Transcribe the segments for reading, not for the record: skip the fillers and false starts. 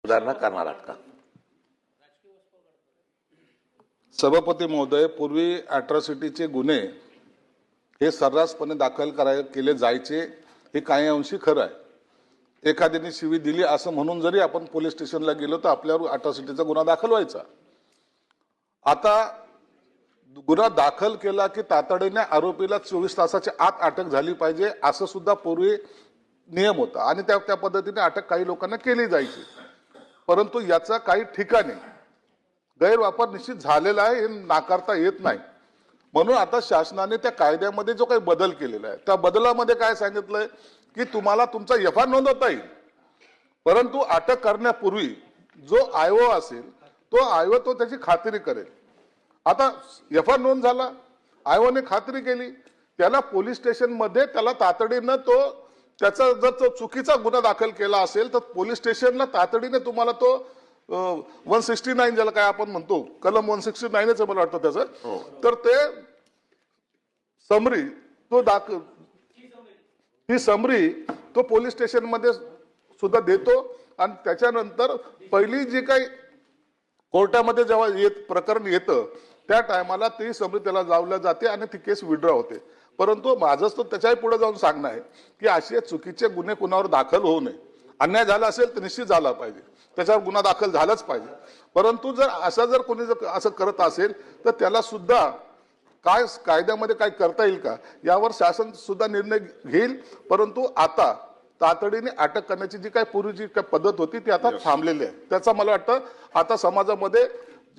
सुधारणा करणार आहात का? सभापती महोदय, पूर्वी अॅट्रॉसिटीचे गुन्हे हे सर्रासपणे दाखल केले जायचे, हे काही अंशी खरं आहे। एखाद्याने शिवी दिली असं म्हणून जरी आपण पोलीस स्टेशनला गेलो तर आपल्यावर अॅट्रॉसिटीचा गुन्हा दाखल व्हायचा। आता गुन्हा दाखल केला की तातडीने आरोपीला 24 तासाच्या आत अटक झाली पाहिजे असं सुद्धा पूर्वी नियम होता आणि त्या पद्धतीने अटक काही लोकांना केली जायची। परंतु याचा काही ठिकाणी गैरवापर निश्चित झालेला आहे, हे नाकारता येत नाही। म्हणून आता शासनाने त्या कायद्यामध्ये जो काही बदल केलेला आहे त्या बदलामध्ये काय सांगितलंय की तुम्हाला तुमचा एफआयआर नोंदवता येईल, परंतु अटक करण्यापूर्वी जो आयओ असेल तो आयओ तो त्याची खात्री करेल। आता एफआयआर नोंद झाला, आयओने खात्री केली, त्याला पोलीस स्टेशन मध्ये त्याला तातडीनं तो त्याचा जर तो चुकीचा गुन्हा दाखल केला असेल तर पोलीस स्टेशनला तातडीने तुम्हाला तो 169 ज्याला काय आपण म्हणतो, कलम 169 मला वाटतं त्याचं, तर ते समरी तो ही समरी तो पोलीस स्टेशन मध्ये सुद्धा देतो आणि त्याच्यानंतर पहिली जी काही कोर्टामध्ये जेव्हा प्रकरण येतं त्या टायमाला ती समरी त्याला जावल्या जाते आणि ती केस विड्रॉ होते। परंतु माझंच तो त्याच्याही पुढे जाऊन सांगणं आहे की असे चुकीचे गुन्हे कुणावर दाखल होऊ नये। अन्याय झाला असेल तर निश्चित झाला पाहिजे, त्याच्यावर गुन्हा दाखल झालाच पाहिजे। परंतु जर कोणी असं करत असेल तर त्याला सुद्धा काय कायद्यामध्ये काय करता येईल का यावर शासन सुद्धा निर्णय घेईल। परंतु आता तातडीने अटक करण्याची जी काही पूर्वीची काय पद्धत होती ती आता थांबलेली आहे। त्याचा मला वाटतं आता समाजामध्ये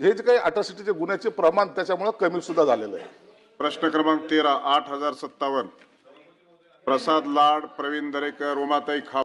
हे जे काही अॅट्रॉसिटीचे गुन्ह्याचे प्रमाण त्याच्यामुळे कमी सुद्धा झालेलं आहे। प्रश्न क्रमांक 13 8057 प्रसाद लाड, प्रवीण दरेकर, उमाताई खा